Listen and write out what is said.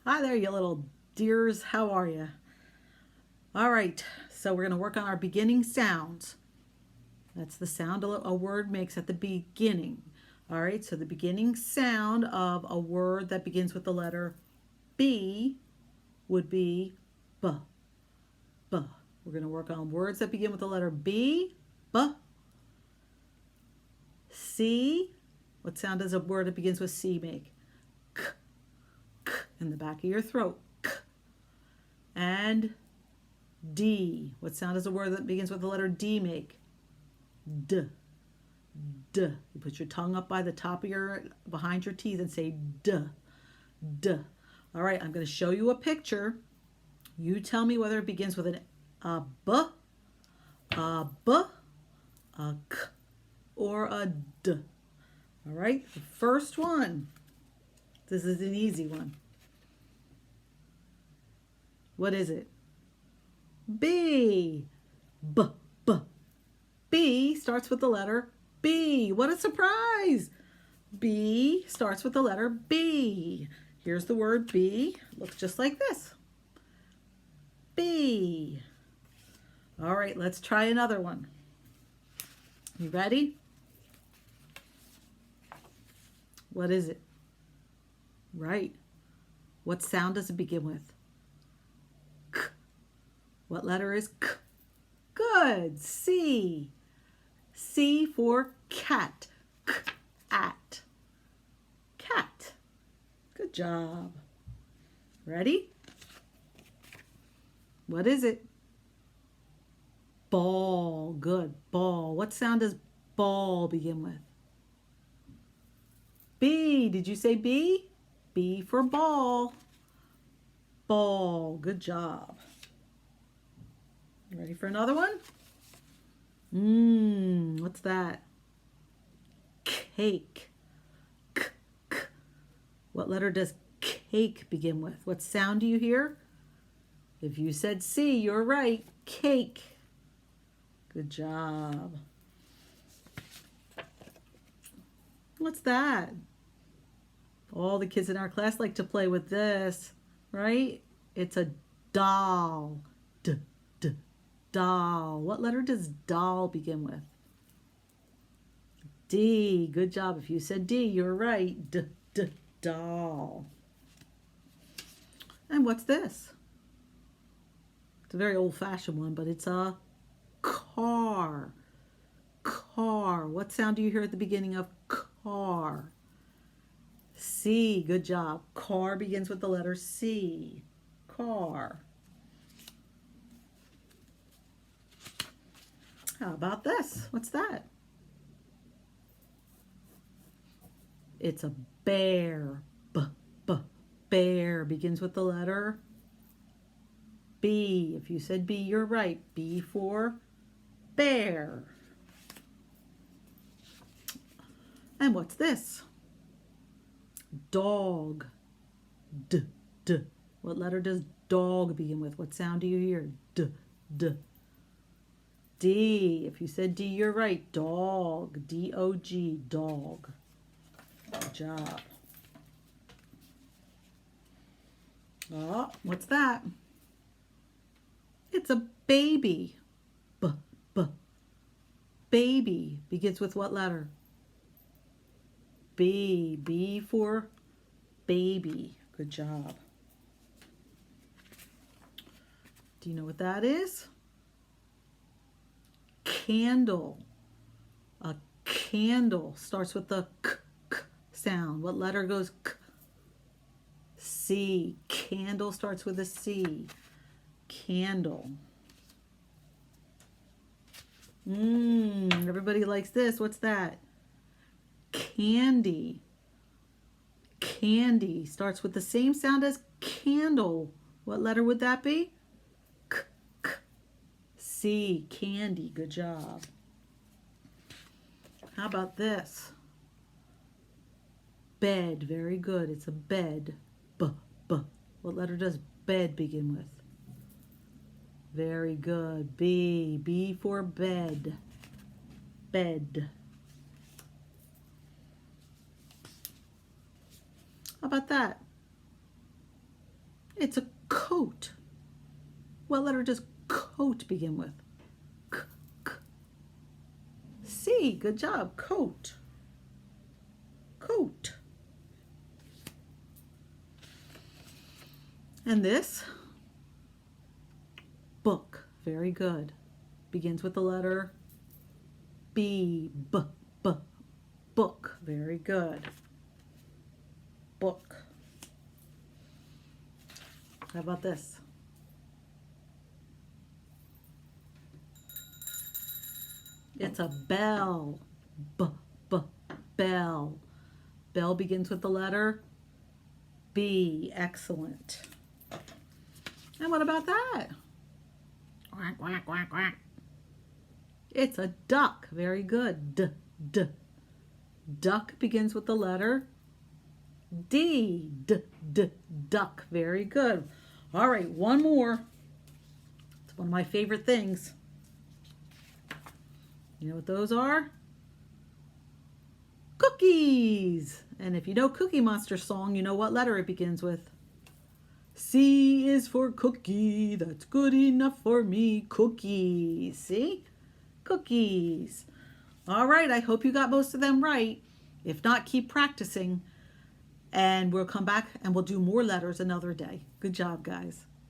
Hi there, you little dears. How are you? All right, so we're going to work on our beginning sounds. That's the sound a word makes at the beginning. All right, so the beginning sound of a word that begins with the letter B would be B. B. We're going to work on words that begin with the letter B. B. C. What sound does a word that begins with C make? K. K in the back of your throat. K. And D. What sound does a word that begins with the letter D make? D. D. You put your tongue up by the top of behind your teeth and say D. D. All right, I'm going to show you a picture. You tell me whether it begins with a B, a B, a K, or a D. All right, the first one. This is an easy one. What is it? B. B. B. B starts with the letter B. What a surprise! B starts with the letter B. Here's the word B. Looks just like this. B. All right, let's try another one. You ready? What is it? Right. What sound does it begin with? K. What letter is K? Good. C. C for cat. K-at. Cat. Good job. Ready? What is it? Ball. Good. Ball. What sound does ball begin with? B. Did you say B? B for ball. Ball. Good job. Ready for another one? What's that? Cake. K, k. What letter does cake begin with? What sound do you hear? If you said C, you're right. Cake. Good job. What's that? All the kids in our class like to play with this, right? It's a doll. D, d, doll. What letter does doll begin with? D. Good job. If you said D, you're right. D, d, doll. And what's this? It's a very old-fashioned one, but it's a car. Car. What sound do you hear at the beginning of car? C. Good job. Car begins with the letter C. Car. How about this? What's that? It's a bear. B, b, bear begins with the letter B. If you said B, you're right. B for bear. And what's this? Dog. D, d. What letter does dog begin with? What sound do you hear? D, d. D. If you said D, you're right. Dog. D-O-G. Dog. Good job. Oh, what's that? It's a baby. B, b. Baby begins with what letter? B. B for baby. Good job. Do you know what that is? Candle. A candle starts with the k, k sound. What letter goes k? C. Candle starts with a C. Candle. Everybody likes this. What's that? Candy. Candy starts with the same sound as candle. What letter would that be? K, k. C. Candy. Good job. How about this? Bed. Very good. It's a bed. B, b. What letter does bed begin with? Very good. B. B for bed. Bed. How about that? It's a coat. What letter does coat begin with? K, k. C. Good job. Coat. Coat. And this? Book. Very good. Begins with the letter B. B. B. Book. Very good. Book. How about this? It's a bell. B. B. Bell. Bell begins with the letter B. Excellent. And what about that? Quack, quack, quack, quack. It's a duck. Very good. D, d. Duck begins with the letter D. D, d. Duck. Very good. All right, one more. It's one of my favorite things. You know what those are? Cookies. And if you know Cookie Monster song, you know what letter it begins with. C is for cookie. That's good enough for me. Cookies. See? Cookies. All right, I hope you got most of them right. If not, keep practicing. And we'll come back and we'll do more letters another day. Good job, guys.